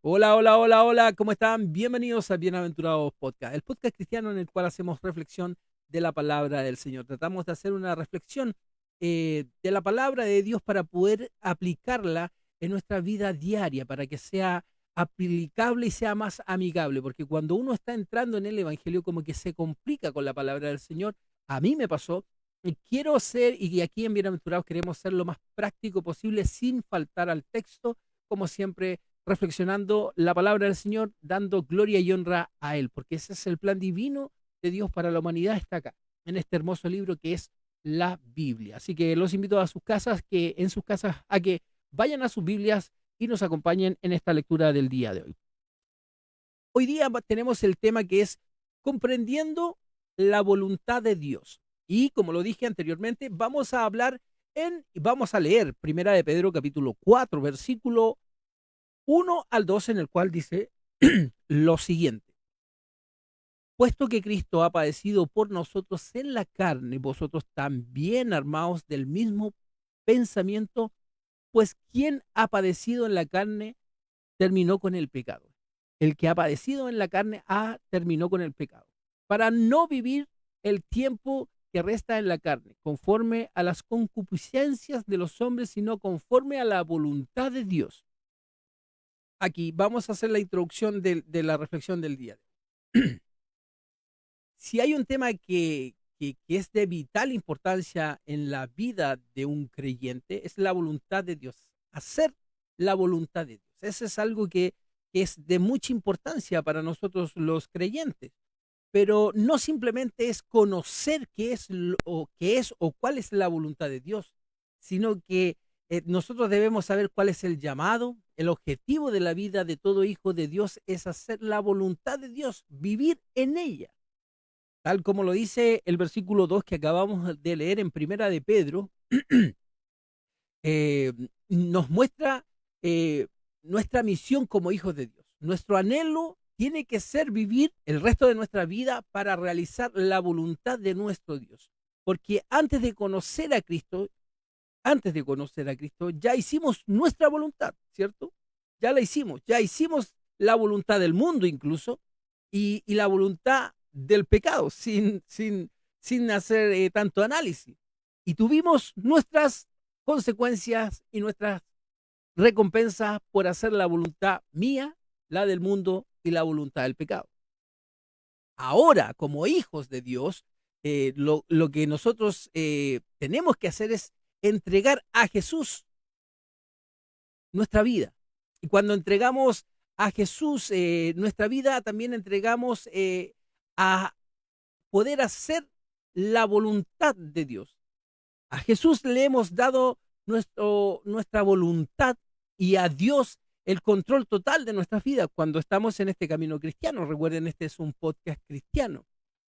Hola, hola, hola, hola, ¿cómo están? Bienvenidos a Bienaventurados Podcast, el podcast cristiano en el cual hacemos reflexión de la palabra del Señor. Tratamos de hacer una reflexión de la palabra de Dios para poder aplicarla en nuestra vida diaria, para que sea aplicable y sea más amigable, porque cuando uno está entrando en el Evangelio como que se complica con la palabra del Señor. A mí me pasó, y quiero ser, y aquí en Bienaventurados queremos ser lo más práctico posible sin faltar al texto, como siempre reflexionando la palabra del Señor, dando gloria y honra a Él, porque ese es el plan divino de Dios para la humanidad, está acá, en este hermoso libro que es la Biblia. Así que los invito a sus casas, a que vayan a sus Biblias y nos acompañen en esta lectura del día de hoy. Hoy día tenemos el tema que es comprendiendo la voluntad de Dios. Y como lo dije anteriormente, vamos a leer Primera de Pedro capítulo 4, versículo 1 al 2, en el cual dice lo siguiente: puesto que Cristo ha padecido por nosotros en la carne, vosotros también armaos del mismo pensamiento, pues quien ha padecido en la carne terminó con el pecado. El que ha padecido en la carne terminó con el pecado, para no vivir el tiempo que resta en la carne, conforme a las concupiscencias de los hombres, sino conforme a la voluntad de Dios. Aquí vamos a hacer la introducción de la reflexión del día. Si hay un tema que es de vital importancia en la vida de un creyente, es la voluntad de Dios, hacer la voluntad de Dios. Eso es algo que es de mucha importancia para nosotros los creyentes, pero no simplemente es conocer qué es o cuál es la voluntad de Dios, sino que nosotros debemos saber cuál es el llamado. El objetivo de la vida de todo hijo de Dios es hacer la voluntad de Dios, vivir en ella. Tal como lo dice el versículo 2 que acabamos de leer en Primera de Pedro, eh, nos muestra eh, nuestra misión como hijos de Dios. Nuestro anhelo tiene que ser vivir el resto de nuestra vida para realizar la voluntad de nuestro Dios. Porque antes de conocer a Cristo, ya hicimos nuestra voluntad, ¿cierto? Ya hicimos la voluntad del mundo incluso, y la voluntad del pecado, sin hacer tanto análisis. Y tuvimos nuestras consecuencias y nuestras recompensas por hacer la voluntad mía, la del mundo y la voluntad del pecado. Ahora, como hijos de Dios, lo que nosotros tenemos que hacer es entregar a Jesús nuestra vida. Y cuando entregamos a Jesús nuestra vida, también entregamos a poder hacer la voluntad de Dios. A Jesús le hemos dado nuestra voluntad, y a Dios el control total de nuestras vidas cuando estamos en este camino cristiano. Recuerden, este es un podcast cristiano.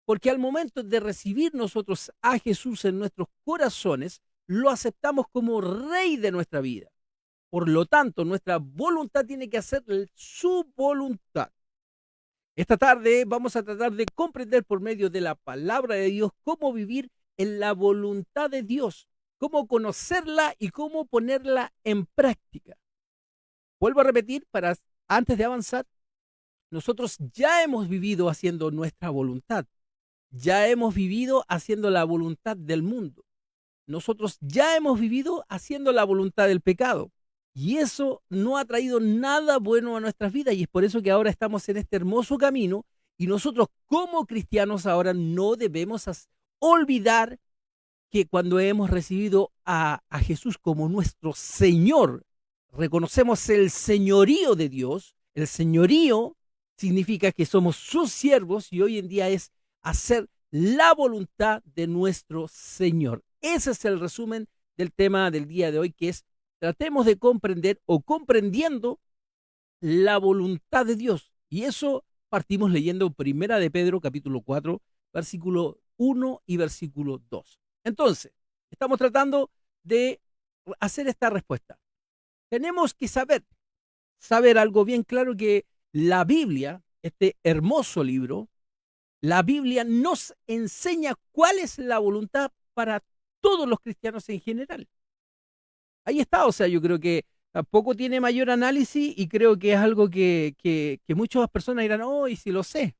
Porque al momento de recibir nosotros a Jesús en nuestros corazones, lo aceptamos como Rey de nuestra vida. Por lo tanto, nuestra voluntad tiene que hacer su voluntad. Esta tarde vamos a tratar de comprender por medio de la palabra de Dios cómo vivir en la voluntad de Dios, cómo conocerla y cómo ponerla en práctica. Vuelvo a repetir, antes de avanzar, nosotros ya hemos vivido haciendo nuestra voluntad, ya hemos vivido haciendo la voluntad del mundo, nosotros ya hemos vivido haciendo la voluntad del pecado. Y eso no ha traído nada bueno a nuestras vidas, y es por eso que ahora estamos en este hermoso camino, y nosotros como cristianos ahora no debemos olvidar que cuando hemos recibido a Jesús como nuestro Señor, reconocemos el señorío de Dios. El señorío significa que somos sus siervos, y hoy en día es hacer la voluntad de nuestro Señor. Ese es el resumen del tema del día de hoy, que es: tratemos de comprender o comprendiendo la voluntad de Dios. Y eso partimos leyendo Primera de Pedro capítulo 4, versículo 1 y versículo 2. Entonces, estamos tratando de hacer esta respuesta. Tenemos que saber algo bien claro, que la Biblia, este hermoso libro, la Biblia nos enseña cuál es la voluntad para todos los cristianos en general. Ahí está, o sea, yo creo que tampoco tiene mayor análisis y creo que es algo que muchas personas dirán, oh, y si lo sé.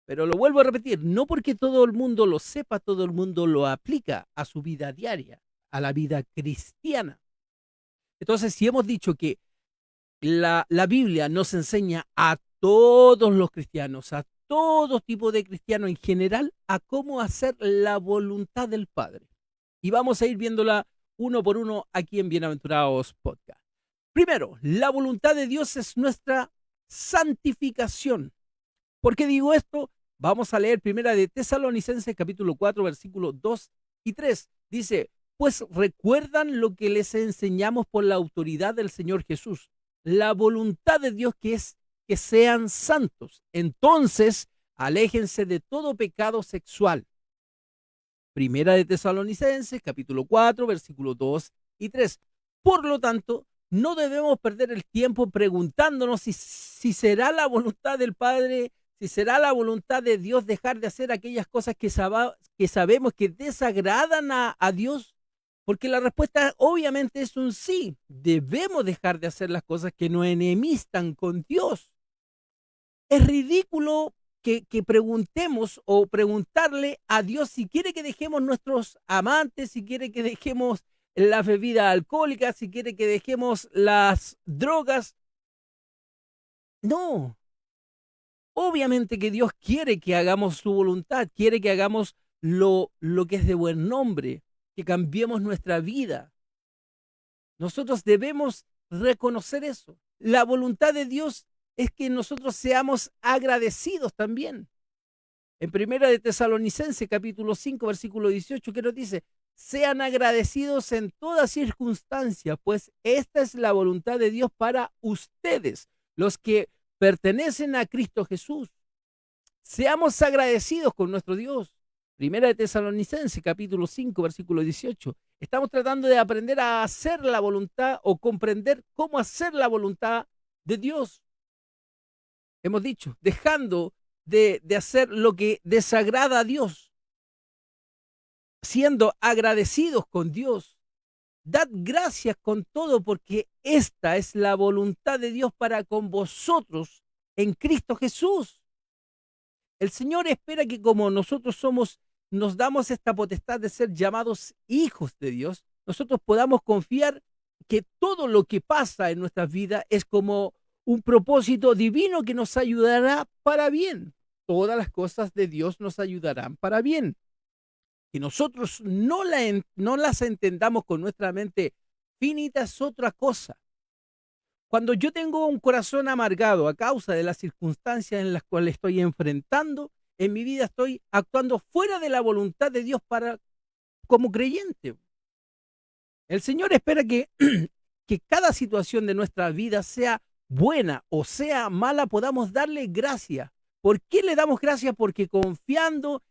Pero lo vuelvo a repetir, no porque todo el mundo lo sepa, todo el mundo lo aplica a su vida diaria, a la vida cristiana. Entonces, si hemos dicho que la Biblia nos enseña a todos los cristianos, a todo tipo de cristianos en general, a cómo hacer la voluntad del Padre. Y vamos a ir viéndola uno por uno aquí en Bienaventurados Podcast. Primero, la voluntad de Dios es nuestra santificación. ¿Por qué digo esto? Vamos a leer primera de Tesalonicenses capítulo 4 versículos 2 y 3. Dice, pues recuerdan lo que les enseñamos por la autoridad del Señor Jesús. La voluntad de Dios que es que sean santos. Entonces, aléjense de todo pecado sexual. Primera de Tesalonicenses, capítulo 4, versículos 2 y 3. Por lo tanto, no debemos perder el tiempo preguntándonos si será la voluntad del Padre, si será la voluntad de Dios dejar de hacer aquellas cosas que sabemos que desagradan a Dios. Porque la respuesta obviamente es un sí. Debemos dejar de hacer las cosas que nos enemistan con Dios. Es ridículo que preguntemos o preguntarle a Dios si quiere que dejemos nuestros amantes, si quiere que dejemos la bebida alcohólica, si quiere que dejemos las drogas. No, obviamente que Dios quiere que hagamos su voluntad, quiere que hagamos lo que es de buen nombre, que cambiemos nuestra vida. Nosotros debemos reconocer eso. La voluntad de Dios es que nosotros seamos agradecidos también. En primera de Tesalonicenses, capítulo 5, versículo 18, que nos dice, sean agradecidos en toda circunstancia, pues esta es la voluntad de Dios para ustedes, los que pertenecen a Cristo Jesús. Seamos agradecidos con nuestro Dios. Primera de Tesalonicenses, capítulo 5, versículo 18. Estamos tratando de aprender a hacer la voluntad o comprender cómo hacer la voluntad de Dios. Hemos dicho, dejando de hacer lo que desagrada a Dios, siendo agradecidos con Dios. Dad gracias con todo porque esta es la voluntad de Dios para con vosotros en Cristo Jesús. El Señor espera que como nosotros nos damos esta potestad de ser llamados hijos de Dios, nosotros podamos confiar que todo lo que pasa en nuestras vidas es como un propósito divino que nos ayudará para bien. Todas las cosas de Dios nos ayudarán para bien. Que nosotros no las entendamos con nuestra mente finita es otra cosa. Cuando yo tengo un corazón amargado a causa de las circunstancias en las cuales estoy enfrentando, en mi vida estoy actuando fuera de la voluntad de Dios como creyente. El Señor espera que cada situación de nuestra vida, sea buena o sea mala, podamos darle gracias. ¿Por qué le damos gracias? Porque confiamos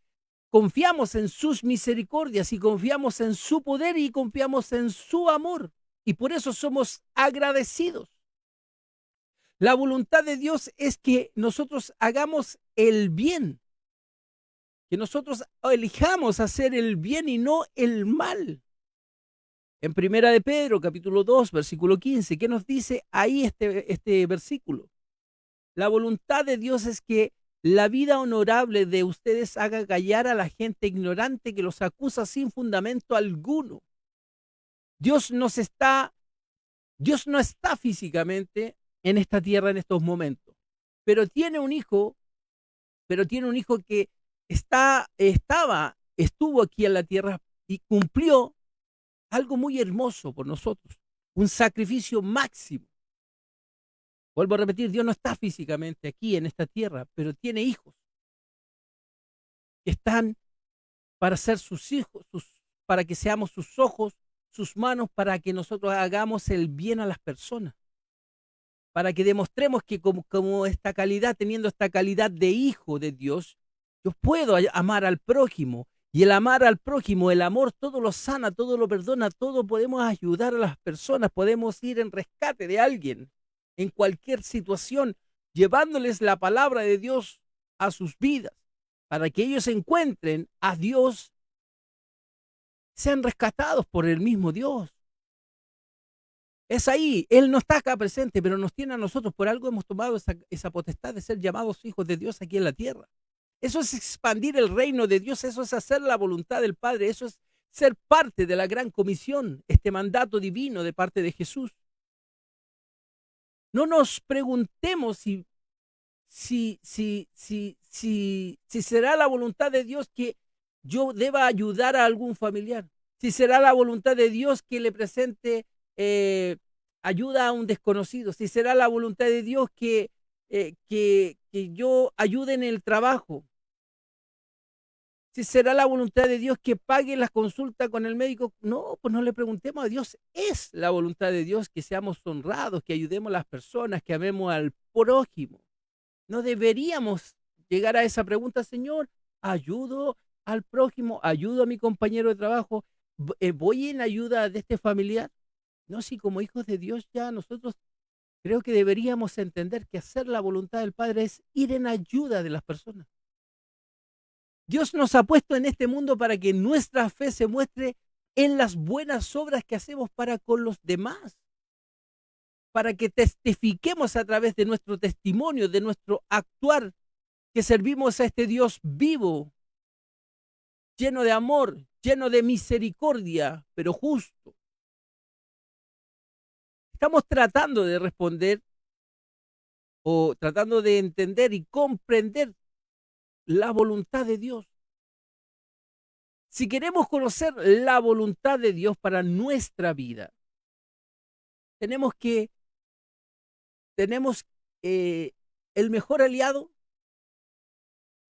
en sus misericordias y confiamos en su poder y confiamos en su amor. Y por eso somos agradecidos. La voluntad de Dios es que nosotros hagamos el bien, que nosotros elijamos hacer el bien y no el mal. En primera de Pedro, capítulo 2, versículo 15, ¿qué nos dice ahí este versículo? La voluntad de Dios es que la vida honorable de ustedes haga callar a la gente ignorante que los acusa sin fundamento alguno. Dios Dios no está físicamente en esta tierra en estos momentos, pero tiene un hijo que estuvo aquí en la tierra y cumplió algo muy hermoso por nosotros, un sacrificio máximo. Vuelvo a repetir, Dios no está físicamente aquí en esta tierra, pero tiene hijos que están para ser sus hijos, para que seamos sus ojos, sus manos, para que nosotros hagamos el bien a las personas, para que demostremos que como esta calidad, teniendo esta calidad de hijo de Dios, yo puedo amar al prójimo. Y el amar al prójimo, el amor todo lo sana, todo lo perdona, todo podemos ayudar a las personas, podemos ir en rescate de alguien en cualquier situación, llevándoles la palabra de Dios a sus vidas, para que ellos encuentren a Dios, sean rescatados por el mismo Dios. Es ahí, Él no está acá presente, pero nos tiene a nosotros. Por algo hemos tomado esa potestad de ser llamados hijos de Dios aquí en la tierra. Eso es expandir el reino de Dios, eso es hacer la voluntad del Padre, eso es ser parte de la gran comisión, este mandato divino de parte de Jesús. No nos preguntemos si será la voluntad de Dios que yo deba ayudar a algún familiar, si será la voluntad de Dios que le presente ayuda a un desconocido, si será la voluntad de Dios que yo ayude en el trabajo, si será la voluntad de Dios que pague las consultas con el médico. No, pues no le preguntemos a Dios. Es la voluntad de Dios que seamos honrados, que ayudemos a las personas, que amemos al prójimo. No deberíamos llegar a esa pregunta, Señor, ayudo al prójimo, ayudo a mi compañero de trabajo, voy en ayuda de este familiar. No, si como hijos de Dios ya nosotros creo que deberíamos entender que hacer la voluntad del Padre es ir en ayuda de las personas. Dios nos ha puesto en este mundo para que nuestra fe se muestre en las buenas obras que hacemos para con los demás, para que testifiquemos a través de nuestro testimonio, de nuestro actuar, que servimos a este Dios vivo, lleno de amor, lleno de misericordia, pero justo. Estamos tratando de responder o tratando de entender y comprender la voluntad de Dios. Si queremos conocer la voluntad de Dios para nuestra vida, tenemos el mejor aliado,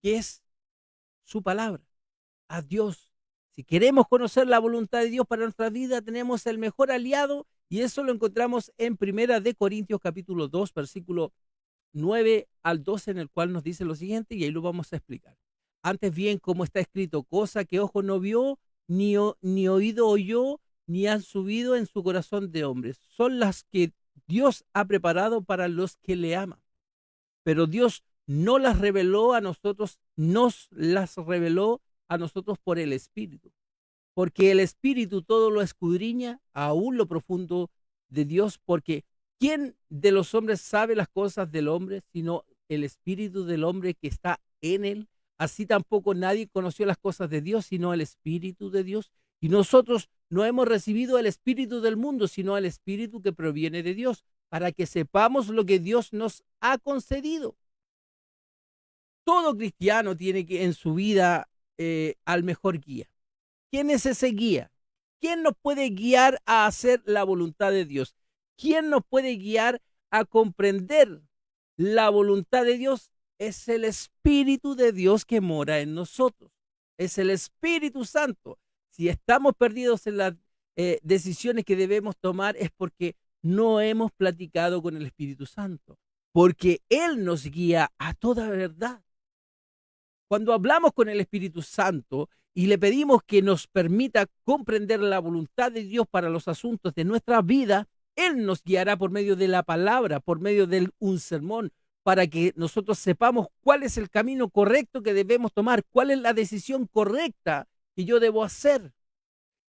que es su palabra, a Dios. Si queremos conocer la voluntad de Dios para nuestra vida, tenemos el mejor aliado, y eso lo encontramos en Primera de Corintios capítulo 2, versículo 9 al 12, en el cual nos dice lo siguiente, y ahí lo vamos a explicar. Antes bien, como está escrito, cosa que ojo no vio, ni oído oyó, ni han subido en su corazón de hombres, son las que Dios ha preparado para los que le aman. Pero Dios no las reveló a nosotros, nos las reveló a nosotros por el Espíritu. Porque el Espíritu todo lo escudriña, aún lo profundo de Dios, porque ¿quién de los hombres sabe las cosas del hombre, sino el Espíritu del hombre que está en él? Así tampoco nadie conoció las cosas de Dios, sino el Espíritu de Dios. Y nosotros no hemos recibido el Espíritu del mundo, sino el Espíritu que proviene de Dios, para que sepamos lo que Dios nos ha concedido. Todo cristiano tiene que en su vida al mejor guía. ¿Quién es ese guía? ¿Quién nos puede guiar a hacer la voluntad de Dios? ¿Quién nos puede guiar a comprender la voluntad de Dios? Es el Espíritu de Dios que mora en nosotros. Es el Espíritu Santo. Si estamos perdidos en las decisiones que debemos tomar, es porque no hemos platicado con el Espíritu Santo, porque Él nos guía a toda verdad. Cuando hablamos con el Espíritu Santo y le pedimos que nos permita comprender la voluntad de Dios para los asuntos de nuestra vida, Él nos guiará por medio de la palabra, por medio de un sermón, para que nosotros sepamos cuál es el camino correcto que debemos tomar, cuál es la decisión correcta que yo debo hacer.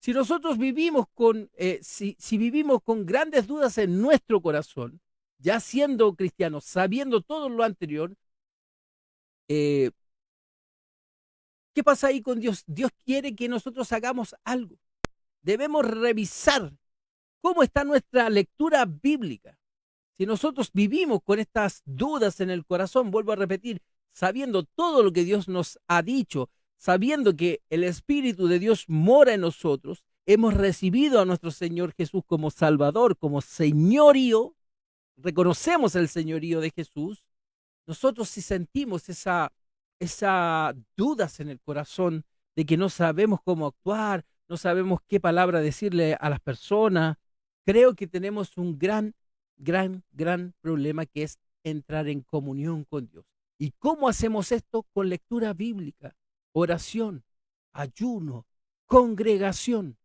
Si nosotros vivimos si vivimos con grandes dudas en nuestro corazón, ya siendo cristianos, sabiendo todo lo anterior, ¿qué pasa ahí con Dios? Dios quiere que nosotros hagamos algo. Debemos revisar cómo está nuestra lectura bíblica. Si nosotros vivimos con estas dudas en el corazón, vuelvo a repetir, sabiendo todo lo que Dios nos ha dicho, sabiendo que el Espíritu de Dios mora en nosotros, hemos recibido a nuestro Señor Jesús como Salvador, como señorío, reconocemos el señorío de Jesús. Nosotros si sentimos esa dudas en el corazón de que no sabemos cómo actuar, no sabemos qué palabra decirle a las personas, creo que tenemos un gran problema, que es entrar en comunión con Dios. ¿Y cómo hacemos esto? Con lectura bíblica, oración, ayuno, congregación.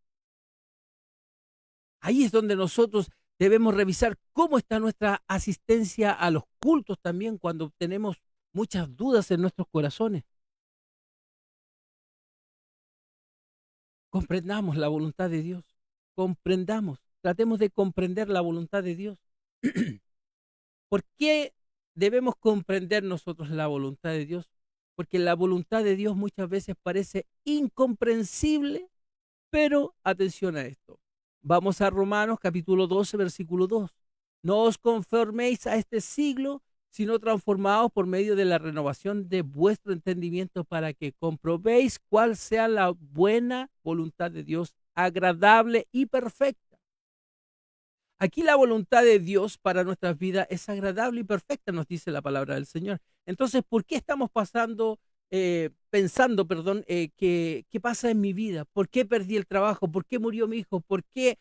Ahí es donde nosotros debemos revisar cómo está nuestra asistencia a los cultos también cuando tenemos muchas dudas en nuestros corazones. Comprendamos la voluntad de Dios, comprendamos tratemos de comprender la voluntad de Dios. ¿Por qué debemos comprender nosotros la voluntad de Dios? Porque la voluntad de Dios muchas veces parece incomprensible, pero atención a esto. Vamos a Romanos capítulo 12, versículo 2. No os conforméis a este siglo, sino transformaos por medio de la renovación de vuestro entendimiento para que comprobéis cuál sea la buena voluntad de Dios, agradable y perfecta. Aquí la voluntad de Dios para nuestras vidas es agradable y perfecta, nos dice la palabra del Señor. Entonces, ¿por qué estamos pensando, qué pasa en mi vida? ¿Por qué perdí el trabajo? ¿Por qué murió mi hijo? ¿Por qué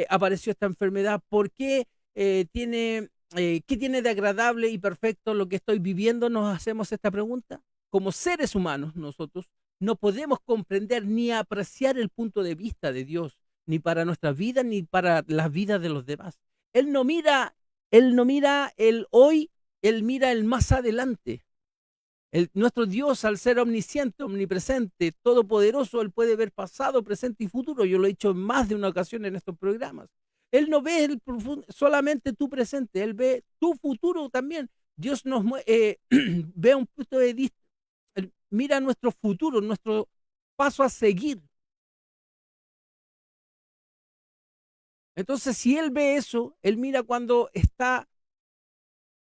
apareció esta enfermedad? ¿Por qué qué tiene de agradable y perfecto lo que estoy viviendo? Nos hacemos esta pregunta. Como seres humanos, nosotros no podemos comprender ni apreciar el punto de vista de Dios ni para nuestra vida, ni para la vida de los demás. Él no mira el hoy, él mira el más adelante. Nuestro Dios, al ser omnisciente, omnipresente, todopoderoso, él puede ver pasado, presente y futuro. Yo lo he dicho en más de una ocasión en estos programas. Él no ve solamente tu presente, él ve tu futuro también. Dios ve un punto de vista, mira nuestro futuro, nuestro paso a seguir. Entonces, si él ve eso, él mira cuando está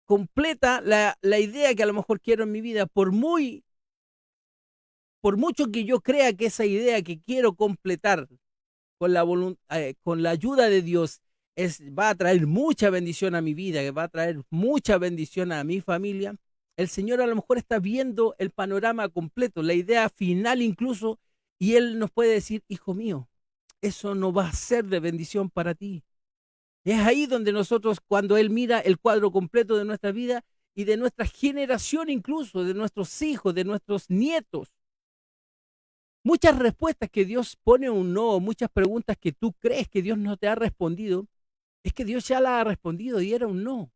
completa la idea que a lo mejor quiero en mi vida, por mucho que yo crea que esa idea que quiero completar con la ayuda de Dios va a traer mucha bendición a mi vida, que va a traer mucha bendición a mi familia, el Señor a lo mejor está viendo el panorama completo, la idea final incluso, y Él nos puede decir, hijo mío, eso no va a ser de bendición para ti. Es ahí donde nosotros, cuando Él mira el cuadro completo de nuestra vida y de nuestra generación incluso, de nuestros hijos, de nuestros nietos, muchas respuestas que Dios pone un no, muchas preguntas que tú crees que Dios no te ha respondido, es que Dios ya la ha respondido y era un no.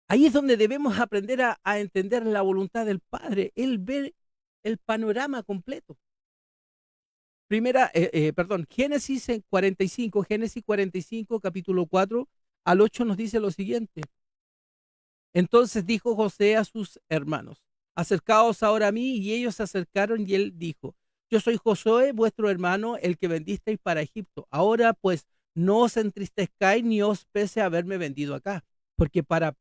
Ahí es donde debemos aprender a entender la voluntad del Padre. Él ve el panorama completo. Génesis 45, capítulo 4 al 8 nos dice lo siguiente. Entonces dijo José a sus hermanos, acercaos ahora a mí, y ellos se acercaron, y él dijo, yo soy Josué, vuestro hermano, el que vendisteis para Egipto. Ahora pues no os entristezcáis ni os pese haberme vendido acá, porque para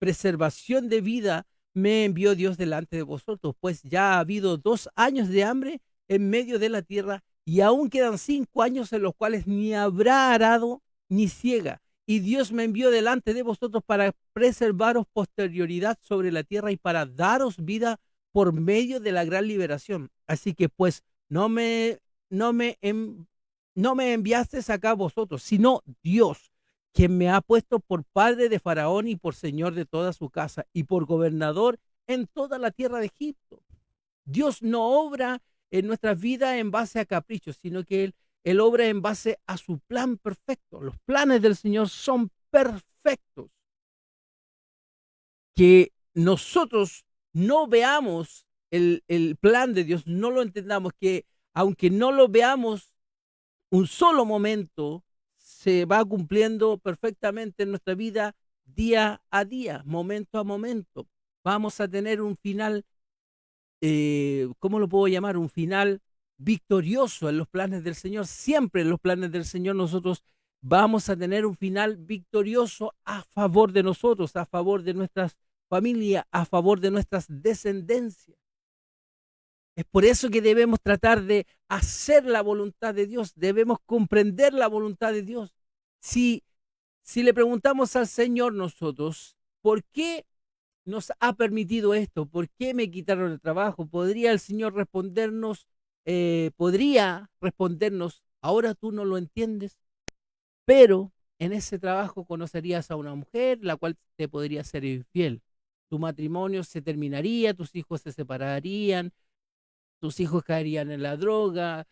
preservación de vida me envió Dios delante de vosotros, pues ya ha habido 2 años de hambre en medio de la tierra, y aún quedan 5 años en los cuales ni habrá arado ni ciega. Y Dios me envió delante de vosotros para preservaros posterioridad sobre la tierra y para daros vida por medio de la gran liberación. Así que pues no me, no me enviasteis acá vosotros, sino Dios, quien me ha puesto por padre de Faraón y por señor de toda su casa y por gobernador en toda la tierra de Egipto. Dios no obra en nuestras vidas en base a caprichos, sino que Él obra en base a su plan perfecto. Los planes del Señor son perfectos. Que nosotros no veamos el plan de Dios, no lo entendamos, que aunque no lo veamos un solo momento, se va cumpliendo perfectamente en nuestra vida día a día, momento a momento. Vamos a tener un final, ¿cómo lo puedo llamar? Un final victorioso en los planes del Señor. Siempre en los planes del Señor nosotros vamos a tener un final victorioso a favor de nosotros, a favor de nuestras familias, a favor de nuestras descendencias. Es por eso que debemos tratar de hacer la voluntad de Dios, debemos comprender la voluntad de Dios. Si, si le preguntamos al Señor nosotros, ¿por qué nos ha permitido esto? ¿Por qué me quitaron el trabajo? ¿Podría el Señor podría respondernos, ahora tú no lo entiendes, pero en ese trabajo conocerías a una mujer la cual te podría ser infiel? Tu matrimonio se terminaría, tus hijos se separarían, tus hijos caerían en la droga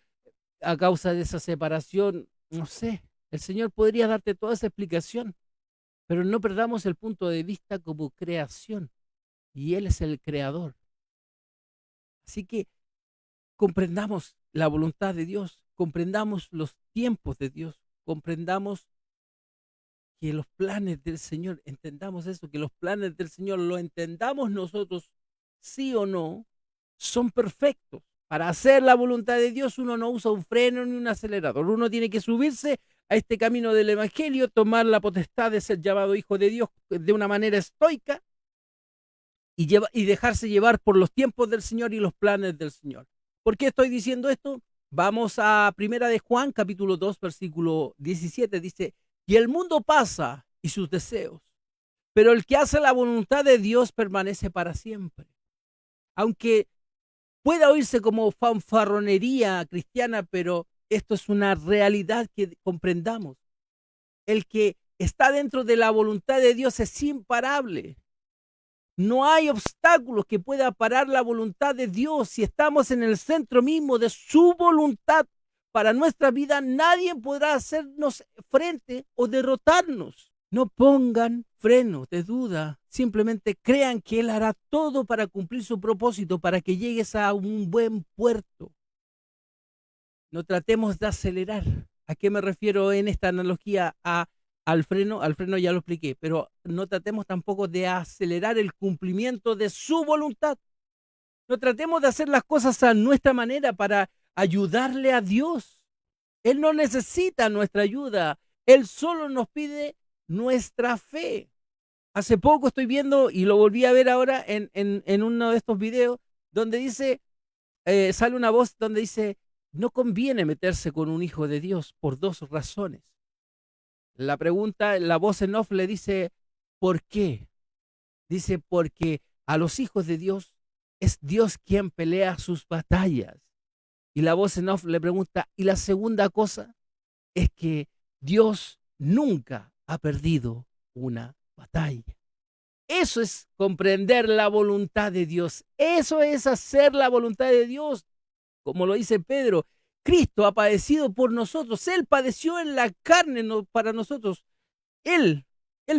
a causa de esa separación. No sé, el Señor podría darte toda esa explicación, pero no perdamos el punto de vista como creación, y Él es el creador. Así que comprendamos la voluntad de Dios, comprendamos los tiempos de Dios, comprendamos que los planes del Señor, entendamos eso, que los planes del Señor lo entendamos nosotros, sí o no, son perfectos. Para hacer la voluntad de Dios uno no usa un freno ni un acelerador, uno tiene que subirse a este camino del Evangelio, tomar la potestad de ser llamado hijo de Dios de una manera estoica y dejarse llevar por los tiempos del Señor y los planes del Señor. ¿Por qué estoy diciendo esto? Vamos a Primera de Juan, capítulo 2, versículo 17, dice, y el mundo pasa y sus deseos, pero el que hace la voluntad de Dios permanece para siempre. Aunque pueda oírse como fanfarronería cristiana, pero esto es una realidad que comprendamos. El que está dentro de la voluntad de Dios es imparable. No hay obstáculos que pueda parar la voluntad de Dios. Si estamos en el centro mismo de su voluntad para nuestra vida, nadie podrá hacernos frente o derrotarnos. No pongan freno de duda. Simplemente crean que Él hará todo para cumplir su propósito, para que llegues a un buen puerto. No tratemos de acelerar. ¿A qué me refiero en esta analogía? Al freno ya lo expliqué, pero no tratemos tampoco de acelerar el cumplimiento de su voluntad. No tratemos de hacer las cosas a nuestra manera para ayudarle a Dios. Él no necesita nuestra ayuda, Él solo nos pide nuestra fe. Hace poco estoy viendo, y lo volví a ver ahora en uno de estos videos, donde dice, sale una voz donde dice, no conviene meterse con un hijo de Dios por dos razones. La pregunta, la voz en off le dice, ¿por qué? Dice, porque a los hijos de Dios es Dios quien pelea sus batallas. Y la voz en off le pregunta, y la segunda cosa es que Dios nunca ha perdido una batalla. Eso es comprender la voluntad de Dios. Eso es hacer la voluntad de Dios. Como lo dice Pedro, Cristo ha padecido por nosotros. Él padeció en la carne para nosotros. Él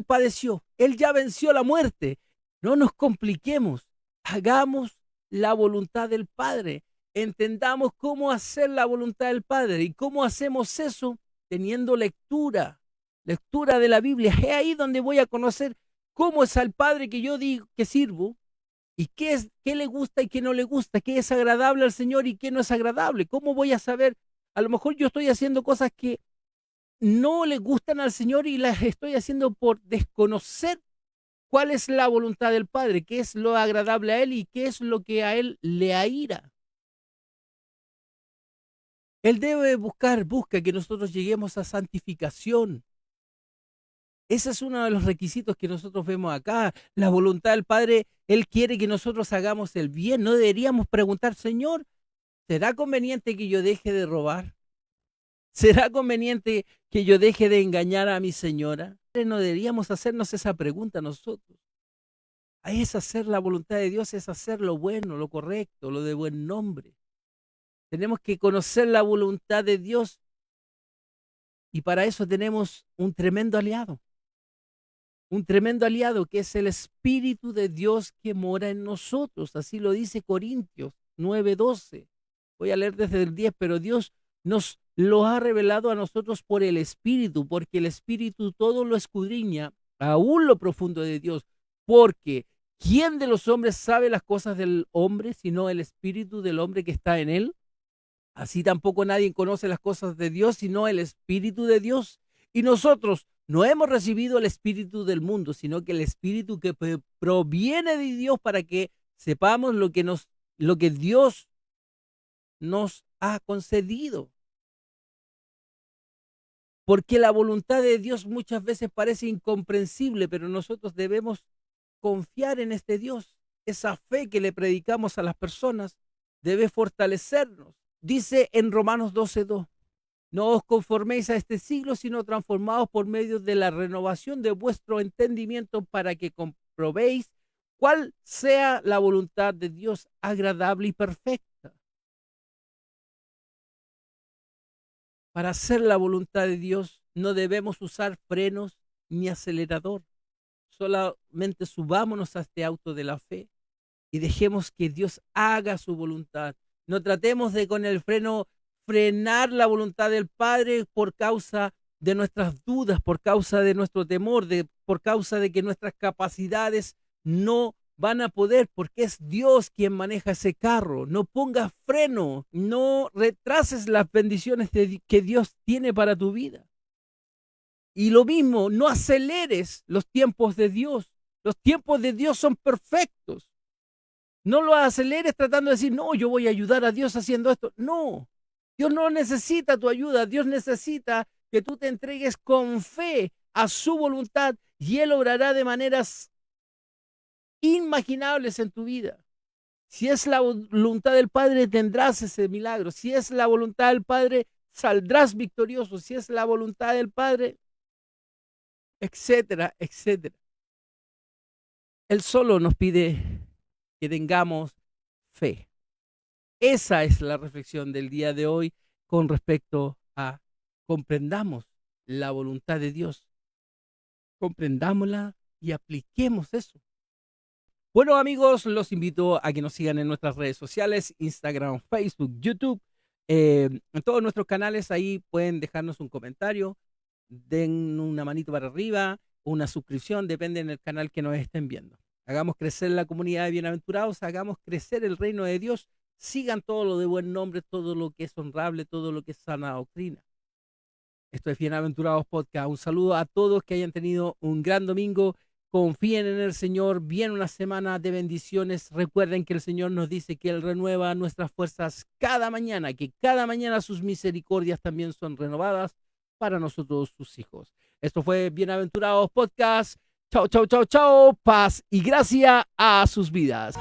padeció. Él ya venció la muerte. No nos compliquemos. Hagamos la voluntad del Padre. Entendamos cómo hacer la voluntad del Padre. ¿Y cómo hacemos eso? Teniendo lectura de la Biblia. Es ahí donde voy a conocer cómo es al Padre que yo digo que sirvo y qué le gusta y qué no le gusta, qué es agradable al Señor y qué no es agradable. ¿Cómo voy a saber? A lo mejor yo estoy haciendo cosas que no le gustan al Señor y las estoy haciendo por desconocer cuál es la voluntad del Padre, qué es lo agradable a Él y qué es lo que a Él le aira. Él debe busca que nosotros lleguemos a santificación. Ese es uno de los requisitos que nosotros vemos acá. La voluntad del Padre, Él quiere que nosotros hagamos el bien. No deberíamos preguntar, Señor, ¿será conveniente que yo deje de robar? ¿Será conveniente que yo deje de engañar a mi señora? No deberíamos hacernos esa pregunta nosotros. Es hacer la voluntad de Dios, es hacer lo bueno, lo correcto, lo de buen nombre. Tenemos que conocer la voluntad de Dios y para eso tenemos un tremendo aliado que es el Espíritu de Dios que mora en nosotros. Así lo dice Corintios 9:12. Voy a leer desde el 10, pero Dios nos lo ha revelado a nosotros por el Espíritu, porque el Espíritu todo lo escudriña, aún lo profundo de Dios, porque ¿quién de los hombres sabe las cosas del hombre, sino el Espíritu del hombre que está en él? Así tampoco nadie conoce las cosas de Dios, sino el Espíritu de Dios. Y nosotros no hemos recibido el Espíritu del mundo, sino que el Espíritu que proviene de Dios para que sepamos lo que Dios nos ha concedido. Porque la voluntad de Dios muchas veces parece incomprensible, pero nosotros debemos confiar en este Dios. Esa fe que le predicamos a las personas debe fortalecernos. Dice en Romanos 12:2, no os conforméis a este siglo, sino transformaos por medio de la renovación de vuestro entendimiento para que comprobéis cuál sea la voluntad de Dios agradable y perfecta. Para hacer la voluntad de Dios no debemos usar frenos ni acelerador. Solamente subámonos a este auto de la fe y dejemos que Dios haga su voluntad. No tratemos de con el freno frenar la voluntad del Padre por causa de nuestras dudas, por causa de nuestro temor, por causa de que nuestras capacidades no van a poder, porque es Dios quien maneja ese carro. No pongas freno, no retrases las bendiciones que Dios tiene para tu vida. Y lo mismo, no aceleres los tiempos de Dios. Los tiempos de Dios son perfectos. No lo aceleres tratando de decir, no, yo voy a ayudar a Dios haciendo esto. No, Dios no necesita tu ayuda. Dios necesita que tú te entregues con fe a su voluntad y Él obrará de maneras inimaginables en tu vida. Si es la voluntad del Padre, tendrás ese milagro. Si es la voluntad del Padre, saldrás victorioso. Si es la voluntad del Padre, etcétera, etcétera. Él solo nos pide que tengamos fe. Esa es la reflexión del día de hoy con respecto a comprendamos la voluntad de Dios. Comprendámosla y apliquemos eso. Bueno, amigos, los invito a que nos sigan en nuestras redes sociales, Instagram, Facebook, YouTube, en todos nuestros canales. Ahí pueden dejarnos un comentario, den una manito para arriba, una suscripción, depende del canal que nos estén viendo. Hagamos crecer la comunidad de bienaventurados, hagamos crecer el reino de Dios, sigan todo lo de buen nombre, todo lo que es honrable, todo lo que es sana doctrina. Esto es Bienaventurados Podcast. Un saludo a todos, que hayan tenido un gran domingo. Confíen en el Señor, viene una semana de bendiciones. Recuerden que el Señor nos dice que Él renueva nuestras fuerzas cada mañana, que cada mañana sus misericordias también son renovadas para nosotros, sus hijos. Esto fue Bienaventurados Podcast. Chao, chao, chao, chao. Paz y gracia a sus vidas.